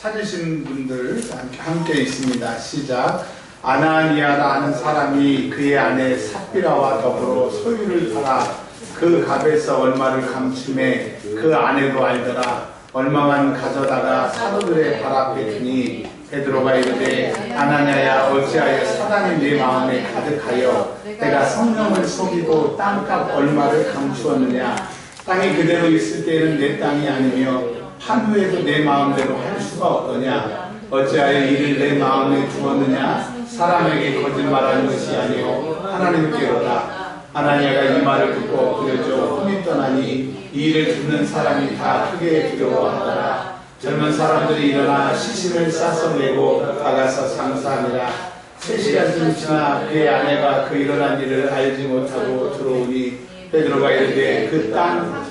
찾으신 분들 함께 있습니다. 시작. 아나니아라는 사람이 그의 아내 삽비라와 더불어 소유를 팔아 그 값에서 얼마를 감춤해 그 아내도 알더라. 얼마만 가져다가 사도들의 발 앞에 두니 베드로가 이르되 아나니아야 어찌하여 사단이 내 마음에 가득하여 내가 성령을 속이고 땅값 얼마를 감추었느냐. 땅이 그대로 있을 때에는 내 땅이 아니며 한 후에도 내 마음대로 할 수가 없더냐. 어찌하여 이를 내 마음에 두었느냐. 사람에게 거짓말하는 것이 아니요 하나님께로다. 아나니아가 이 말을 듣고 엎드려져 혼이 떠나니 이 일을 듣는 사람이 다 크게 두려워하더라. 젊은 사람들이 일어나 시신을 싸서 메고 나가서 장사하니라. 3시간쯤 지나 그의 아내가 그 일어난 일을 알지 못하고 들어오니 베드로가 이르되 그 땅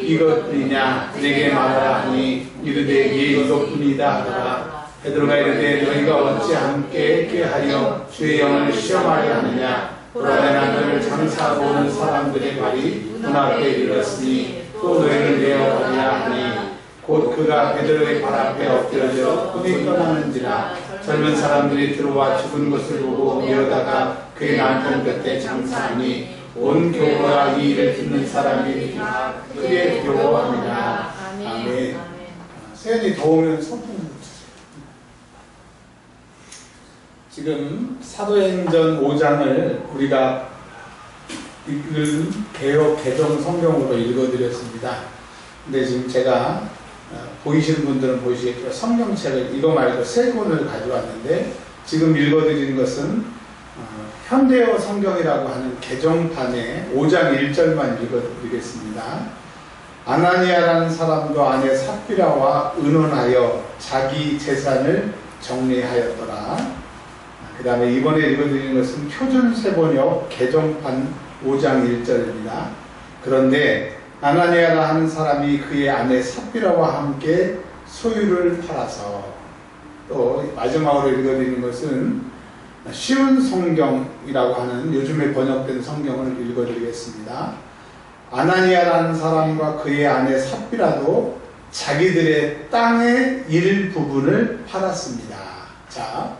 이것이냐 내게 말하라 하니 이르되 예 이것뿐이다 하더라. 베드로가 이르되 너희가 어찌 함께 꾀하여 주의 영을 시험하려 하느냐. 그러나 너희를 장사하고 오는 사람들의 말이 눈앞에 이르렀으니 또 너희를 내어 가리라 하니 곧 그가 베드로의 발 앞에 엎드려져 혼이 떠나는지라. 젊은 사람들이 들어와 죽은 것을 보고 미어다가 그의 남편 곁에 장사하니 온 교회가 이 일을 듣는 사람이 크게 두려워합니다. 아멘. 세연이 더우면 선풍 붙이세요. 지금 사도행전 5장을 우리가 읽은 개역 개정 성경으로 읽어드렸습니다. 근데 지금 제가 보이시는 분들은 보이시겠지만 성경책을 이거 말고 3권을 가져왔는데 지금 읽어드리는 것은 현대어 성경이라고 하는 개정판의 5장 1절만 읽어드리겠습니다. 아나니아라는 사람도 아내 삽비라와 의논하여 자기 재산을 정리하였더라. 그 다음에 이번에 읽어드리는 것은 표준세번역 개정판 5장 1절입니다. 그런데 아나니아라 하는 사람이 그의 아내 삽비라와 함께 소유를 팔아서, 또 마지막으로 읽어드리는 것은 쉬운 성경이라고 하는 요즘에 번역된 성경을 읽어드리겠습니다. 아나니아라는 사람과 그의 아내 삽비라도 자기들의 땅의 일부분을 팔았습니다. 자,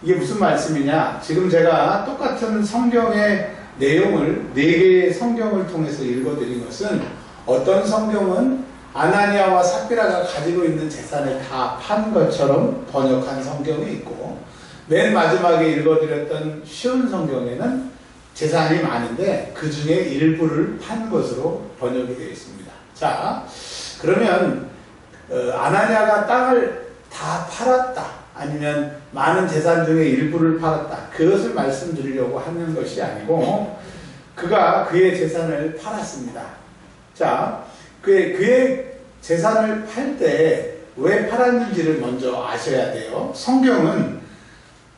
이게 무슨 말씀이냐? 지금 제가 똑같은 성경의 내용을 4개의 성경을 통해서 읽어드린 것은, 어떤 성경은 아나니아와 삽비라가 가지고 있는 재산을 다 판 것처럼 번역한 성경이 있고, 맨 마지막에 읽어드렸던 쉬운 성경에는 재산이 많은데 그 중에 일부를 판 것으로 번역이 되어 있습니다. 자, 그러면 아나니아가 땅을 다 팔았다, 아니면 많은 재산 중에 일부를 팔았다, 그것을 말씀드리려고 하는 것이 아니고 그가 그의 재산을 팔았습니다. 자, 그의 재산을 팔 때 왜 팔았는지를 먼저 아셔야 돼요. 성경은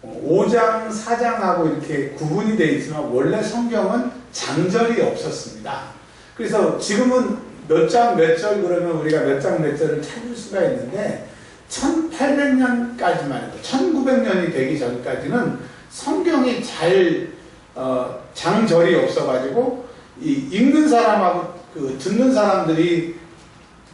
5장, 4장하고 이렇게 구분이 되어 있지만 원래 성경은 장절이 없었습니다. 그래서 지금은 몇 장 몇 절 그러면 우리가 몇 장 몇 절을 찾을 수가 있는데 1800년까지만 해도 1900년이 되기 전까지는 성경이 잘 장절이 없어가지고 읽는 사람하고 듣는 사람들이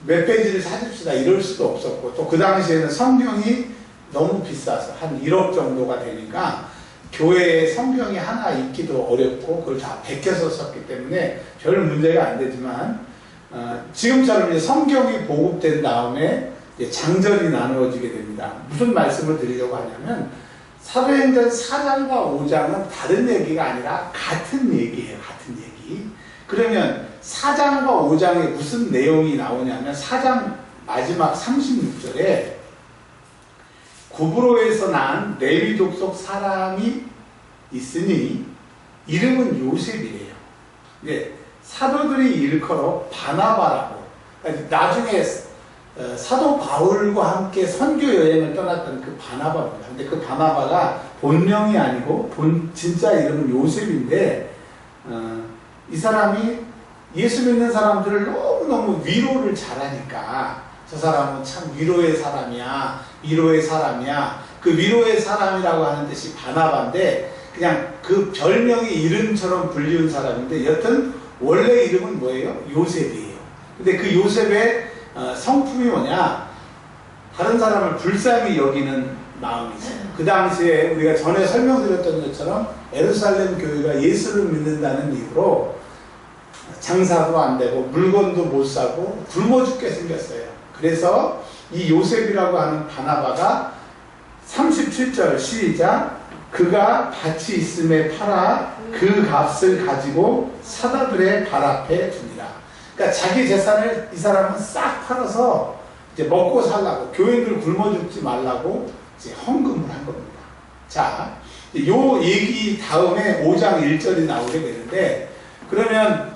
몇 페이지를 찾읍시다 이럴 수도 없었고, 또 그 당시에는 성경이 너무 비싸서 한 1억 정도가 되니까 교회에 성경이 하나 있기도 어렵고 그걸 다 베껴서 썼기 때문에 별 문제가 안 되지만, 지금처럼 이제 성경이 보급된 다음에 이제 장절이 나누어지게 됩니다. 무슨 말씀을 드리려고 하냐면, 사도행전 4장과 5장은 다른 얘기가 아니라 같은 얘기예요. 같은 얘기. 그러면 4장과 5장에 무슨 내용이 나오냐면, 4장 마지막 36절에 구브로에서 난 레위 족속 사람이 있으니 이름은 요셉이래요. 네, 사도들이 일컬어 바나바라고. 나중에 사도 바울과 함께 선교 여행을 떠났던 그 바나바입니다. 근데 그 바나바가 본명이 아니고 진짜 이름은 요셉인데, 이 사람이 예수 믿는 사람들을 너무너무 위로를 잘하니까 저 사람은 참 위로의 사람이야, 위로의 사람이야. 그 위로의 사람이라고 하는 뜻이 바나바인데 그냥 그 별명이 이름처럼 불리운 사람인데, 여튼 원래 이름은 뭐예요? 요셉이에요. 근데 그 요셉의 성품이 뭐냐? 다른 사람을 불쌍히 여기는 마음이죠. 그 당시에 우리가 전에 설명드렸던 것처럼 예루살렘 교회가 예수를 믿는다는 이유로 장사도 안 되고 물건도 못 사고 굶어 죽게 생겼어요. 그래서 이 요셉이라고 하는 바나바가 37절 시작, 그가 밭이 있음에 팔아 그 값을 가지고 사다들의 발 앞에 두니라. 그러니까 자기 재산을 이 사람은 싹 팔아서 이제 먹고 살라고, 교인들 굶어 죽지 말라고 이제 헌금을 한 겁니다. 자, 요 얘기 다음에 5장 1절이 나오게 되는데, 그러면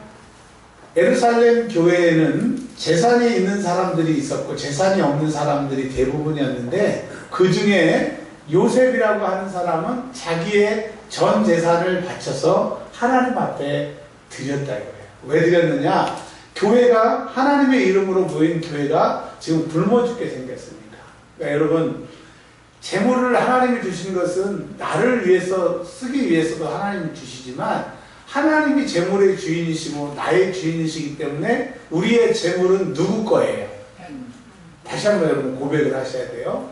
예루살렘 교회에는 재산이 있는 사람들이 있었고 재산이 없는 사람들이 대부분이었는데, 그 중에 요셉이라고 하는 사람은 자기의 전 재산을 바쳐서 하나님 앞에 드렸다 이거예요. 왜 드렸느냐? 교회가 하나님의 이름으로 모인 교회가 지금 굶어 죽게 생겼습니다. 그러니까 여러분, 재물을 하나님이 주신 것은 나를 위해서 쓰기 위해서도 하나님이 주시지만, 하나님이 재물의 주인이시고 나의 주인이시기 때문에 우리의 재물은 누구 거예요? 다시 한번 여러분 고백을 하셔야 돼요.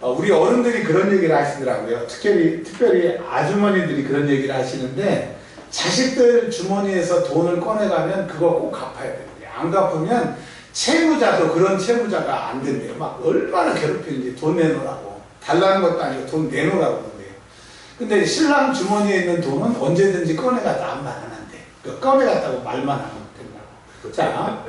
우리 어른들이 그런 얘기를 하시더라고요. 특별히 아주머니들이 그런 얘기를 하시는데, 자식들 주머니에서 돈을 꺼내가면 그거 꼭 갚아야 된대요. 안 갚으면 채무자도 그런 채무자가 안 된대요. 막 얼마나 괴롭히는지 돈 내놓으라고. 달라는 것도 아니고 돈 내놓으라고 그러는데요. 근데 신랑 주머니에 있는 돈은 언제든지 꺼내갔다 아무 말 안 한대. 꺼내갔다고 말만 하면 된다고. 자,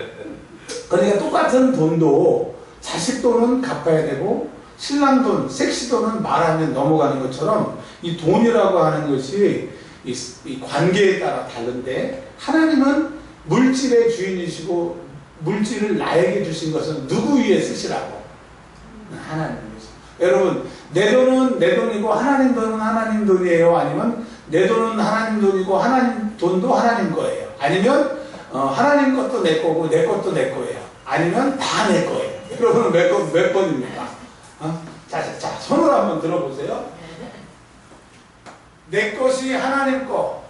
그러니까 똑같은 돈도 자식 돈은 갚아야 되고 신랑 돈, 섹시 돈은 말하면 넘어가는 것처럼 이 돈이라고 하는 것이 이 관계에 따라 다른데, 하나님은 물질의 주인이시고 물질을 나에게 주신 것은 누구 위에 쓰시라고? 하나님. 여러분, 내 돈은 내 돈이고 하나님 돈은 하나님 돈이에요? 아니면 내 돈은 하나님 돈이고 하나님 돈도 하나님 거예요? 아니면 하나님 것도 내 거고 내 것도 내 거예요? 아니면 다 내 거예요? 여러분 몇 번입니까? 자, 손으로 한번 들어보세요. 내 것이 하나님 거.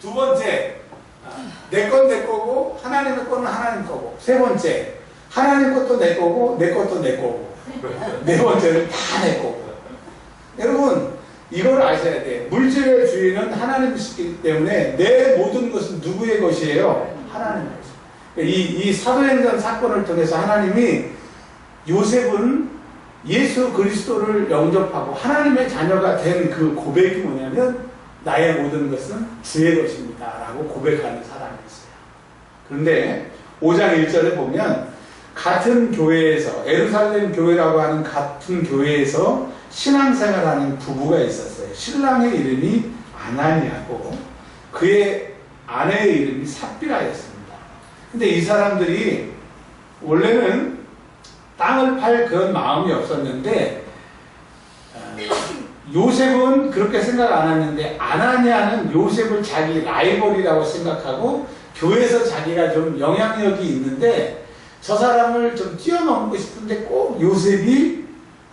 두 번째, 내 건 내 거고 하나님의 거는 하나님 거고. 세 번째, 하나님 것도 내 거고 내 것도 내 거고. 네 번째는 다 내 거고. 여러분, 이걸 아셔야 돼요. 물질의 주인은 하나님이시기 때문에 내 모든 것은 누구의 것이에요? 하나님의 것이에요. 이 사도행전 사건을 통해서 하나님이 요셉은 예수 그리스도를 영접하고 하나님의 자녀가 된 그 고백이 뭐냐면, 나의 모든 것은 주의 것입니다 라고 고백하는 사람이었어요. 그런데 5장 1절에 보면, 같은 교회에서, 예루살렘 교회라고 하는 같은 교회에서 신앙생활하는 부부가 있었어요. 신랑의 이름이 아나니아고 그의 아내의 이름이 삽비라였습니다. 근데 이 사람들이 원래는 땅을 팔 그런 마음이 없었는데, 요셉은 그렇게 생각 안 했는데 아나니아는 요셉을 자기 라이벌이라고 생각하고 교회에서 자기가 좀 영향력이 있는데 저 사람을 좀 뛰어넘고 싶은데 꼭 요셉이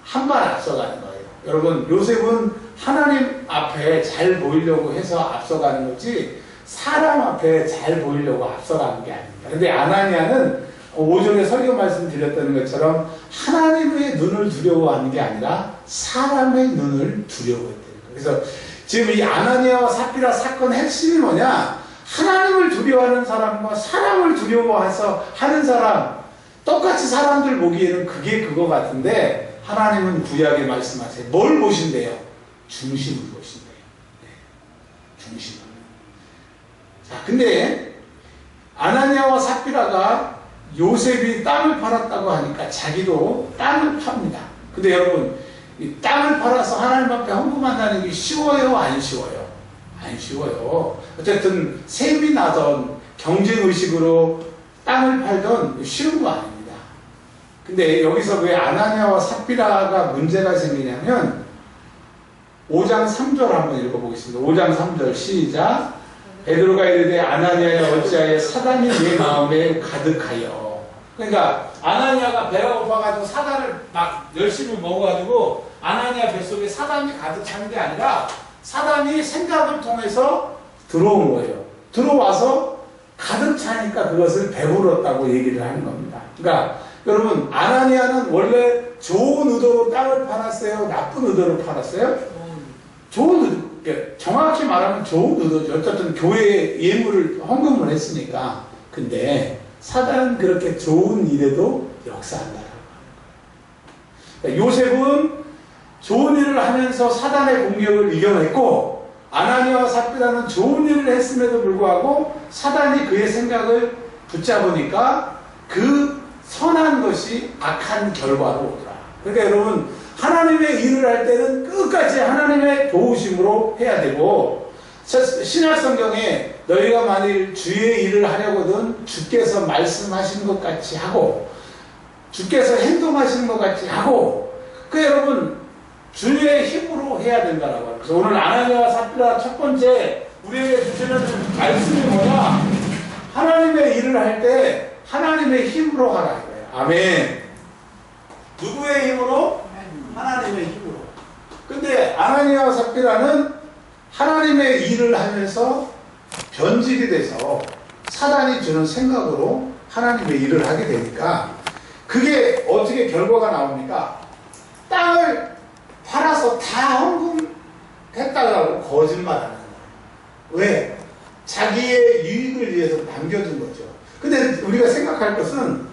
한 발 앞서가는 거예요. 여러분, 요셉은 하나님 앞에 잘 보이려고 해서 앞서가는 거지 사람 앞에 잘 보이려고 앞서가는 게 아닙니다. 근데 아나니아는 5절에 설교 말씀드렸던 것처럼 하나님의 눈을 두려워하는 게 아니라 사람의 눈을 두려워했대요. 그래서 지금 이 아나니아와 삽비라 사건 핵심이 뭐냐? 하나님을 두려워하는 사람과 사람을 두려워해서 하는 사람, 똑같이 사람들 보기에는 그게 그거 같은데, 하나님은 구약에 말씀하세요. 뭘 보신대요? 중심을 보신대요. 네, 중심을. 자, 근데 아나니아와 삽비라가 요셉이 땅을 팔았다고 하니까 자기도 땅을 팝니다. 근데 여러분, 이 땅을 팔아서 하나님 앞에 헌금한다는 게 쉬워요? 안 쉬워요? 안 쉬워요. 어쨌든 셈이 나던 경쟁의식으로 땅을 팔던 쉬운 거 아닙니다. 근데 여기서 왜 아나니아와 삽비라가 문제가 생기냐면 5장 3절 한번 읽어보겠습니다. 5장 3절 시작. 베드로가 이르되 아나니아야 어찌하여 사단이 내 마음에 가득하여. 그러니까 아나니아가 배가 고파가지고 사단을 막 열심히 먹어가지고 아나니아 뱃속에 사단이 가득 차는 게 아니라 사단이 생각을 통해서 들어온 거예요. 들어와서 가득 차니까 그것을 배불렀다고 얘기를 하는 겁니다. 그러니까 여러분, 아나니아는 원래 좋은 의도로 땅을 팔았어요? 나쁜 의도로 팔았어요? 좋은 의도. 정확히 말하면 좋은 의도죠. 어쨌든 교회에 예물을 헌금을 했으니까. 근데 사단은 그렇게 좋은 일에도 역사한다라고 합니다. 요셉은 좋은 일을 하면서 사단의 공격을 이겨냈고, 아나니아와 삽비라는 좋은 일을 했음에도 불구하고 사단이 그의 생각을 붙잡으니까 그 선한 것이 악한 결과로 오더라. 그러니까 여러분, 하나님의 일을 할 때는 끝까지 하나님의 도우심으로 해야 되고, 신약 성경에 너희가 만일 주의 일을 하려거든 주께서 말씀하신 것 같이 하고 주께서 행동하신 것 같이 하고, 그 여러분 주의 힘으로 해야 된다라고 합니다. 그래서 오늘 아나니아와 삽비라 첫 번째 우리에게 주시는 말씀이 뭐냐? 하나님의 일을 할 때 하나님의 힘으로 하라 이거예요. 아멘. 누구의 힘으로? 하나님의 힘으로. 근데 아나니아와 삽비라는 하나님의 일을 하면서 변질이 돼서 사단이 주는 생각으로 하나님의 일을 하게 되니까 그게 어떻게 결과가 나옵니까? 땅을 팔아서 다 헌금했다라고 거짓말하는 거예요. 왜? 자기의 유익을 위해서 남겨둔 거죠. 근데 우리가 생각할 것은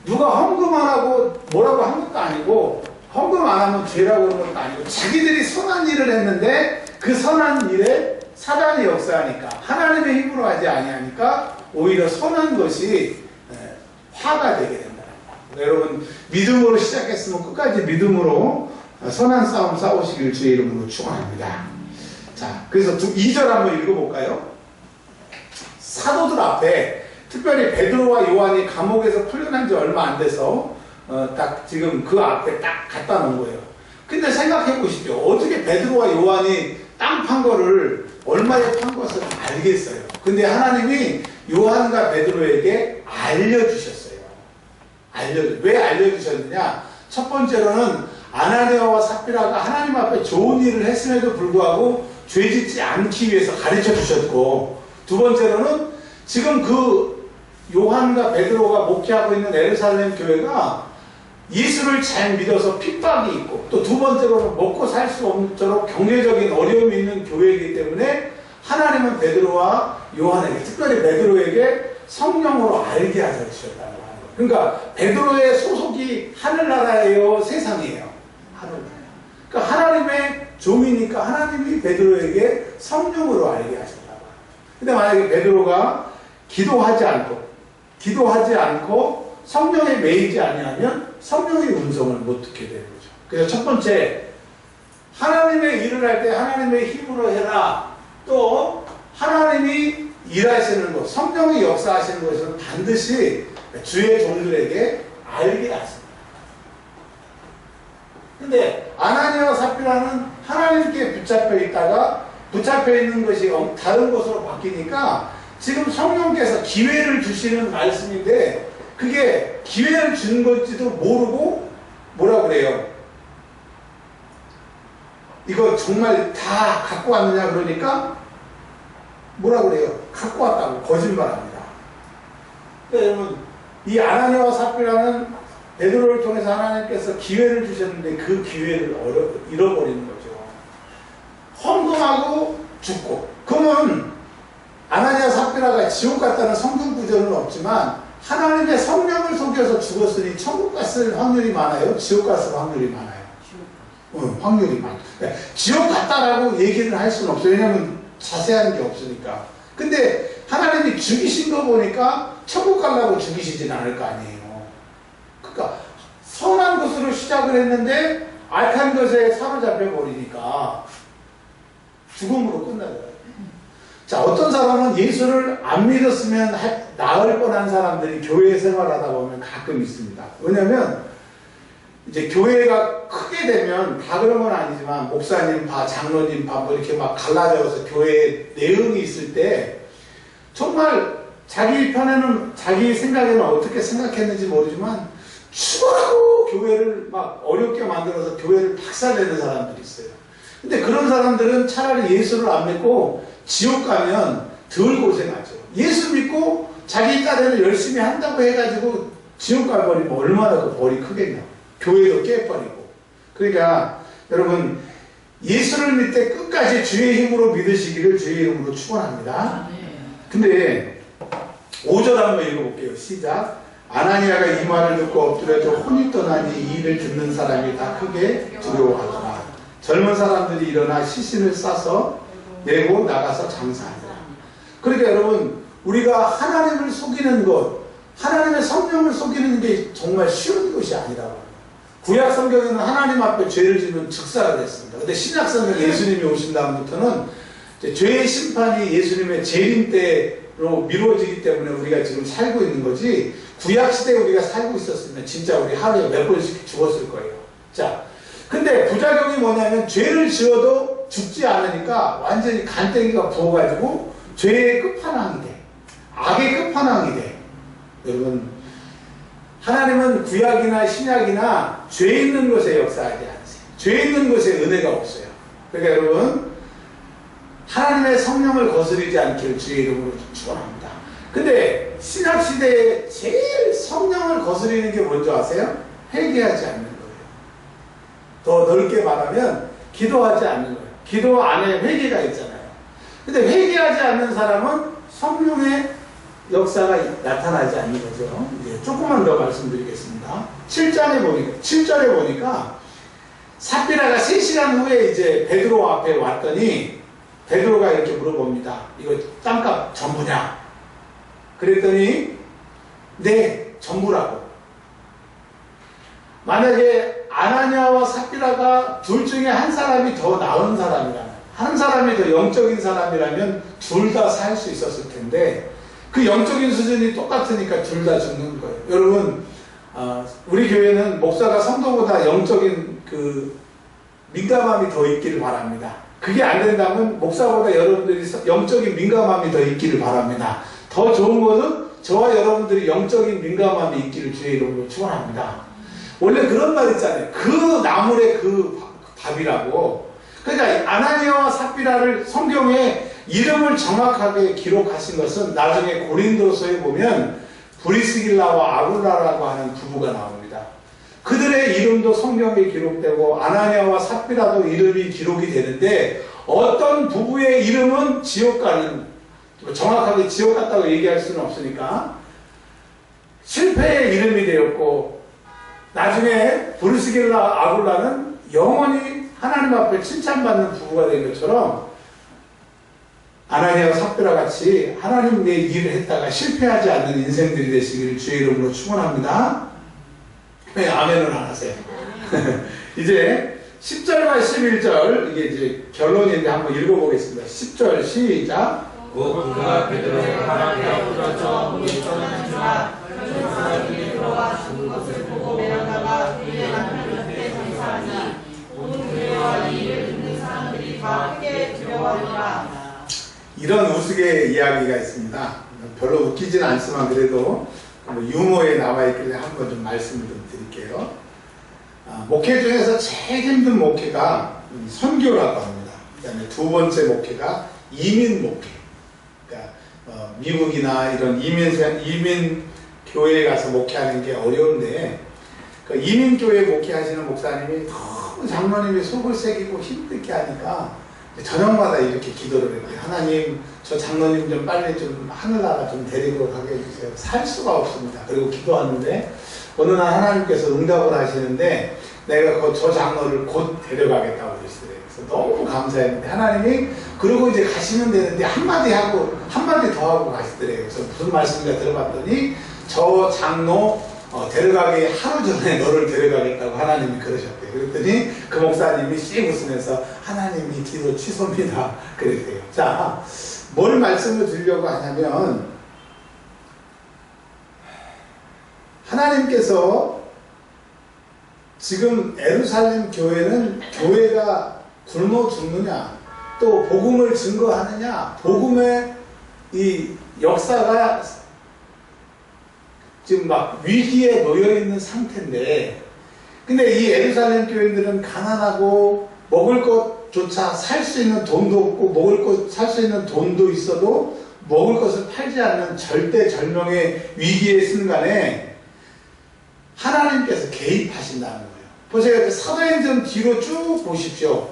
누가 헌금 안 하고 뭐라고 한 것도 아니고 헌금 안 하면 죄라고 그런 것도 아니고 자기들이 선한 일을 했는데 그 선한 일에 사단이 역사하니까 하나님의 힘으로 하지 아니하니까 오히려 선한 것이 화가 되게 된다. 여러분, 믿음으로 시작했으면 끝까지 믿음으로 선한 싸움 싸우시길 주의 이름으로 축원합니다. 자, 그래서 2절 한번 읽어볼까요? 사도들 앞에 특별히 베드로와 요한이 감옥에서 풀려난 지 얼마 안 돼서 딱 지금 그 앞에 딱 갖다 놓은 거예요. 근데 생각해 보십시오. 어떻게 베드로와 요한이 땅 판 거를 얼마에 판 것을 알겠어요. 근데 하나님이 요한과 베드로에게 알려주셨어요. 왜 알려주셨느냐? 첫 번째로는 아나니아와 삽비라가 하나님 앞에 좋은 일을 했음에도 불구하고 죄짓지 않기 위해서 가르쳐 주셨고, 두 번째로는 지금 그 요한과 베드로가 목회하고 있는 예루살렘 교회가 예수를 잘 믿어서 핍박이 있고, 또 두 번째로는 먹고 살 수 없도록 경제적인 어려움이 있는 교회이기 때문에 하나님은 베드로와 요한에게, 특별히 베드로에게 성령으로 알게 하셨다는 거예요. 그러니까 베드로의 소속이 하늘나라예요, 세상이에요? 하늘나라. 그러니까 하나님의 종이니까 하나님이 베드로에게 성령으로 알게 하셨다고 합니다. 근데 만약에 베드로가 기도하지 않고 성령에 매이지 아니하면 성령의 음성을 못 듣게 되는 거죠. 그래서 첫 번째, 하나님의 일을 할 때 하나님의 힘으로 해라. 또 하나님이 일하시는 것, 성령이 역사하시는 것은 반드시 주의 종들에게 알게 하십니다. 근데 아나니아와 삽비라는 하나님께 붙잡혀 있다가 붙잡혀 있는 것이 다른 곳으로 바뀌니까 지금 성령께서 기회를 주시는 말씀인데 그게 기회를 준 건지도 모르고 뭐라 그래요? 이거 정말 다 갖고 왔느냐 그러니까 뭐라 그래요? 갖고 왔다고 거짓말합니다. 그러니까 여러분, 이 아나니아와 삽비라는 베드로를 통해서 하나님께서 기회를 주셨는데 그 기회를 잃어버리는 거죠. 헌금하고 죽고. 그러면 아나니아 삽비라가 지옥 갔다는 성경 구절은 없지만 하나님의 성령을 속여서 죽었으니 천국 갔을 확률이 많아요? 지옥 갔을 확률이 많아요? 확률이 많아요. 그러니까 지옥 갔다라고 얘기를 할 수는 없어요. 왜냐하면 자세한 게 없으니까. 근데 하나님이 죽이신 거 보니까 천국 가려고 죽이시진 않을 거 아니에요. 그러니까 선한 것으로 시작을 했는데 악한 것에 사로잡혀 버리니까 죽음으로 끝나더라고요. 자, 어떤 사람은 예수를 안 믿었으면 나을 뻔한 사람들이 교회 생활하다 보면 가끔 있습니다. 왜냐면 이제 교회가 크게 되면 다 그런 건 아니지만 목사님 파, 장로님 파 뭐 이렇게 막 갈라져서 교회에 내응이 있을 때 정말 자기 편에는 자기 생각에는 어떻게 생각했는지 모르지만 죽어라고 교회를 막 어렵게 만들어서 교회를 박살내는 사람들이 있어요. 근데 그런 사람들은 차라리 예수를 안 믿고 지옥 가면 덜 고생하죠. 예수 믿고 자기 딴에는 열심히 한다고 해가지고 지옥 가버리면 얼마나 그 벌이 크겠냐. 교회도 깨버리고. 그러니까 여러분 예수를 믿되 끝까지 주의 힘으로 믿으시기를 주의 이름으로 축원합니다. 근데 5절 한번 읽어볼게요. 시작. 아나니아가 이 말을 듣고 엎드려져 혼이 떠나니 이 일을 듣는 사람이 다 크게 두려워하더라. 젊은 사람들이 일어나 시신을 싸서 내고 나가서 장사하더라. 그러니까 여러분 우리가 하나님을 속이는 것, 하나님의 성령을 속이는 게 정말 쉬운 것이 아니라고. 구약 성경에는 하나님 앞에 죄를 지면 즉사가 됐습니다. 근데 신약 성경 예수님이 오신 다음부터는 죄의 심판이 예수님의 재림 때로 미루어지기 때문에 우리가 지금 살고 있는 거지, 구약 시대에 우리가 살고 있었으면 진짜 우리 하루에 몇 번씩 죽었을 거예요. 자, 근데 부작용이 뭐냐면 죄를 지어도 죽지 않으니까 완전히 간땡이가 부어가지고 죄의 끝판왕이 돼. 악의 끝판왕이 돼. 여러분 하나님은 구약이나 신약이나 죄 있는 곳에 역사하지 않으세요. 죄 있는 곳에 은혜가 없어요. 그러니까 여러분 하나님의 성령을 거스르지 않기를 주의 이름으로 축원합니다. 근데 신약 시대에 제일 성령을 거스르는 게 뭔지 아세요? 회개하지 않는 거예요. 더 넓게 말하면 기도하지 않는 거예요. 기도 안에 회개가 있잖아요. 근데 회개하지 않는 사람은 성령의 역사가 나타나지 않는 거죠. 이제 조금만 더 말씀드리겠습니다. 7절에 보니까 삽비라가 3시간 후에 이제 베드로 앞에 왔더니 베드로가 이렇게 물어봅니다. 이거 땅값 전부냐? 그랬더니 네, 전부라고. 만약에 아나니아와 삽비라가 둘 중에 한 사람이 더 나은 사람이라면, 한 사람이 더 영적인 사람이라면 둘 다 살 수 있었을 텐데 그 영적인 수준이 똑같으니까 둘 다 죽는 거예요. 여러분 우리 교회는 목사가 성도보다 영적인 그 민감함이 더 있기를 바랍니다. 그게 안 된다면 목사보다 여러분들이 영적인 민감함이 더 있기를 바랍니다. 더 좋은 것은 저와 여러분들이 영적인 민감함이 있기를 주의 이름으로 축원합니다. 원래 그런 말 있잖아요. 그 나물의 그 밥이라고. 그러니까 아나니아와 삽비라를 성경에 이름을 정확하게 기록하신 것은 나중에 고린도서에 보면 브리스길라와 아굴라라고 하는 부부가 나옵니다. 그들의 이름도 성경에 기록되고 아나니아와 삽비라도 이름이 기록이 되는데 어떤 부부의 이름은 지옥 가는, 정확하게 지옥 갔다고 얘기할 수는 없으니까 실패의 이름이 되었고 나중에 브리스길라 아굴라는 영원히 하나님 앞에 칭찬받는 부부가 된 것처럼 아나니아와 삽비라 같이 하나님 내 일을 했다가 실패하지 않는 인생들이 되시기를 주의 이름으로 축원합니다. 네, 아멘을 안 하세요. 이제 10절과 11절 이게 이제 결론인데 한번 읽어보겠습니다. 10절 시작. 그가 베드로의 가랑이에 부러져 물이 떠나는지라 젊은 사람들이 들어와 죽은 것을 보고 매어다가 그의 남편 옆에 장사하니 온 교회와 이 일을 듣는 사람들이 다 크게 두려워하더라. 이런 우스개 이야기가 있습니다. 별로 웃기지는 않지만 그래도 유머에 나와 있길래 한번 좀 말씀을 좀 드릴게요. 목회 중에서 제일 힘든 목회가 선교라고 합니다. 그 다음에 두 번째 목회가 이민 목회. 그러니까 미국이나 이런 이민 교회에 가서 목회하는 게 어려운데 그 이민 교회 목회하시는 목사님이 너무 장로님이 속을 새기고 힘들게 하니까 저녁마다 이렇게 기도를 해요. 하나님, 저 장로님 좀 빨리 좀 하늘나라 좀 데리고 가게 해주세요. 살 수가 없습니다. 그리고 기도하는데 어느 날 하나님께서 응답을 하시는데 내가 저 장로를 곧 데려가겠다고 그러시더래요. 그래서 너무 감사했는데 하나님이 그러고 이제 가시면 되는데 한마디 더 하고 가시더래요. 그래서 무슨 말씀인가 들어봤더니 저 장로 데려가기 하루 전에 너를 데려가겠다고 하나님이 그러셨대요. 그랬더니 그 목사님이 씩 웃으면서 하나님이 기도 취소입니다. 그랬대요. 자, 뭘 말씀을 드리려고 하냐면 하나님께서 지금 예루살렘 교회는 교회가 굶어 죽느냐 또 복음을 증거하느냐 복음의 이 역사가 지금 막 위기에 놓여있는 상태인데 근데 이 예루살렘 교인들은 가난하고 먹을 것조차 살 수 있는 돈도 없고 먹을 것 살 수 있는 돈도 있어도 먹을 것을 팔지 않는 절대절명의 위기의 순간에 하나님께서 개입하신다는 거예요. 보세요. 사도행전 뒤로 쭉 보십시오.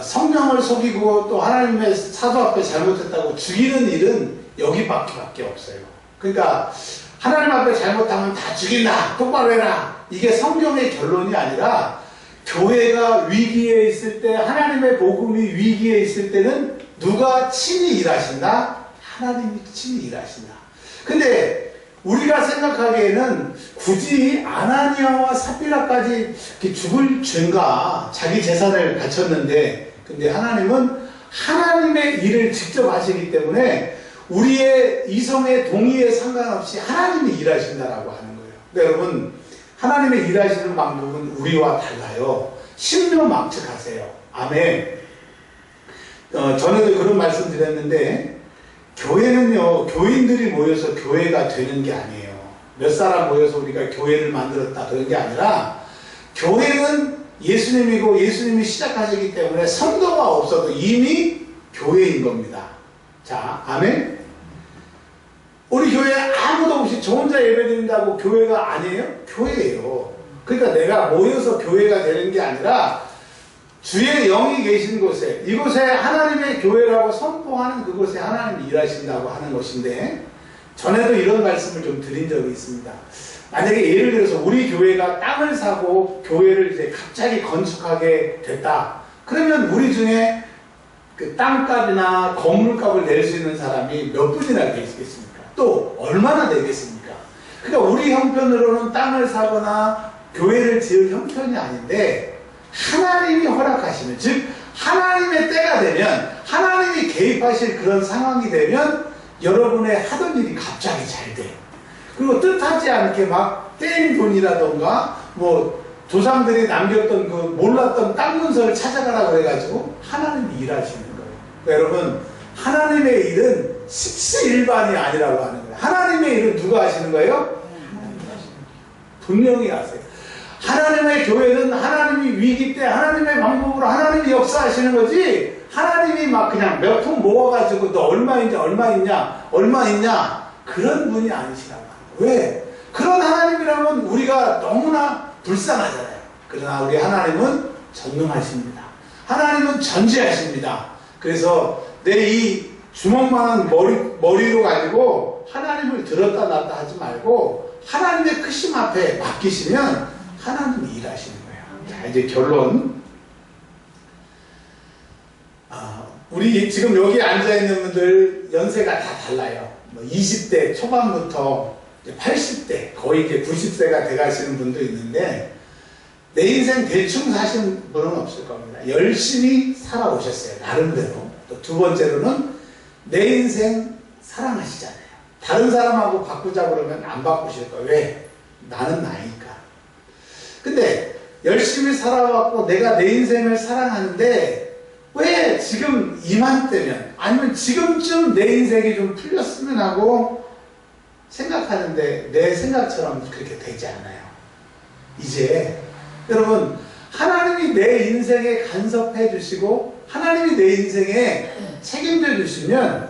성령을 속이고 또 하나님의 사도 앞에 잘못했다고 죽이는 일은 여기밖에 없어요. 그러니까 하나님 앞에 잘못하면 다 죽인다, 똑바로 해라, 이게 성경의 결론이 아니라 교회가 위기에 있을 때, 하나님의 복음이 위기에 있을 때는 누가 친히 일하신다? 하나님이 친히 일하신다. 근데 우리가 생각하기에는 굳이 아나니아와 삽비라까지 죽을 죄인가, 자기 재산을 바쳤는데, 근데 하나님은 하나님의 일을 직접 하시기 때문에 우리의 이성의 동의에 상관없이 하나님이 일하신다라고 하는 거예요. 그러니까 여러분, 하나님의 일하시는 방법은 우리와 달라요. 신묘막측하세요. 아멘. 전에도 그런 말씀 드렸는데, 교회는요, 교인들이 모여서 교회가 되는 게 아니에요. 몇 사람 모여서 우리가 교회를 만들었다 그런 게 아니라, 교회는 예수님이고 예수님이 시작하시기 때문에 성도가 없어도 이미 교회인 겁니다. 자, 아멘. 우리 교회에 아무도 없이 저 혼자 예배드린다고 교회가 아니에요? 교회예요. 그러니까 내가 모여서 교회가 되는 게 아니라 주의 영이 계신 곳에, 이곳에 하나님의 교회라고 선포하는 그곳에 하나님이 일하신다고 하는 것인데, 전에도 이런 말씀을 좀 드린 적이 있습니다. 만약에 예를 들어서 우리 교회가 땅을 사고 교회를 이제 갑자기 건축하게 됐다. 그러면 우리 중에 그 땅값이나 건물값을 낼 수 있는 사람이 몇 분이나 계시겠습니까? 또 얼마나 되겠습니까? 그러니까 우리 형편으로는 땅을 사거나 교회를 지을 형편이 아닌데, 하나님이 허락하시면, 즉 하나님의 때가 되면, 하나님이 개입하실 그런 상황이 되면 여러분의 하던 일이 갑자기 잘 돼요. 그리고 뜻하지 않게 막 땡 돈이라던가 뭐 조상들이 남겼던 그 몰랐던 땅 문서를 찾아가라 그래가지고 하나님이 일하시는 거예요. 그러니까 여러분, 하나님의 일은 십시일반이 아니라고 하는 거예요. 하나님의 일은 누가 하시는 거예요? 하나님이 하시는 거예요. 분명히 아세요. 하나님의 교회는 하나님이 위기 때 하나님의 방법으로 하나님이 역사하시는 거지, 하나님이 막 그냥 몇 통 모아가지고 너 얼마 있냐 그런 분이 아니시라고. 왜? 그런 하나님이라면 우리가 너무나 불쌍하잖아요. 그러나 우리 하나님은 전능하십니다. 하나님은 전지하십니다. 그래서 내 이 주먹만한 머리로 가지고 하나님을 들었다 놨다 하지 말고 하나님의 크심 앞에 맡기시면 하나님이 일하시는 거예요. 자, 이제 결론. 우리 지금 여기 앉아있는 분들 연세가 다 달라요. 20대 초반부터 80대, 거의 이제 90세가 돼가시는 분도 있는데, 내 인생 대충 사신 분은 없을 겁니다. 열심히 살아오셨어요, 나름대로. 또 두 번째로는 내 인생 사랑하시잖아요. 다른 사람하고 바꾸자고 그러면 안 바꾸실 거예요. 왜? 나는 나니까. 근데 열심히 살아왔고 내가 내 인생을 사랑하는데, 왜 지금 이맘때면, 아니면 지금쯤 내 인생이 좀 풀렸으면 하고 생각하는데 내 생각처럼 그렇게 되지 않아요. 이제 여러분, 하나님이 내 인생에 간섭해 주시고 하나님이 내 인생에 책임져 주시면,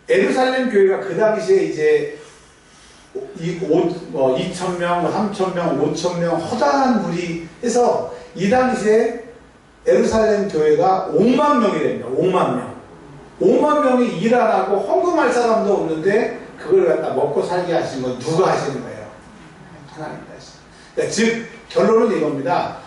예루살렘 교회가 그 당시에 이제 2,000명, 3,000명, 5,000명 허다한 무리 해서 이 당시에 예루살렘 교회가 5만 명이 됩니다. 5만 명. 5만 명이 일 안 하고 헌금할 사람도 없는데 그걸 갖다 먹고 살게 하신 건 누가 하시는 거예요? 하나님이 하시는 거예요. 그러니까 즉 결론은 이겁니다.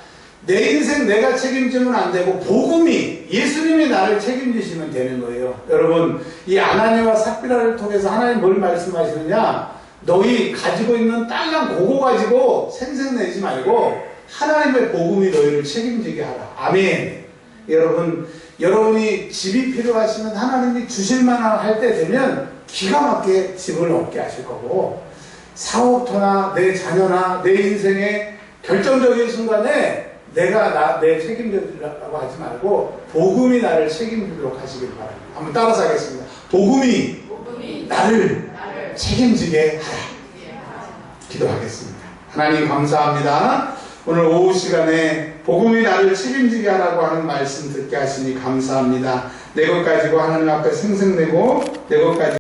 내 인생 내가 책임지면 안 되고 복음이, 예수님이 나를 책임지시면 되는 거예요. 여러분, 이 아나니아와 삽비라를 통해서 하나님 뭘 말씀하시느냐? 너희 가지고 있는 딸랑 그거 가지고 생색내지 말고 하나님의 복음이 너희를 책임지게 하라. 아멘. 여러분, 여러분이 집이 필요하시면 하나님이 주실만한 할 때 되면 기가 막히게 집을 얻게 하실 거고, 사업터나 내 자녀나 내 인생의 결정적인 순간에 내가 내 책임지라고 하지 말고 복음이 나를 책임지도록 하시길 바랍니다. 한번 따라서 하겠습니다. 복음이 나를 책임지게 하라. 기도하겠습니다. 하나님 감사합니다. 오늘 오후 시간에 복음이 나를 책임지게 하라고 하는 말씀 듣게 하시니 감사합니다. 내 것 가지고 하나님 앞에 생색내고 내 것 가지고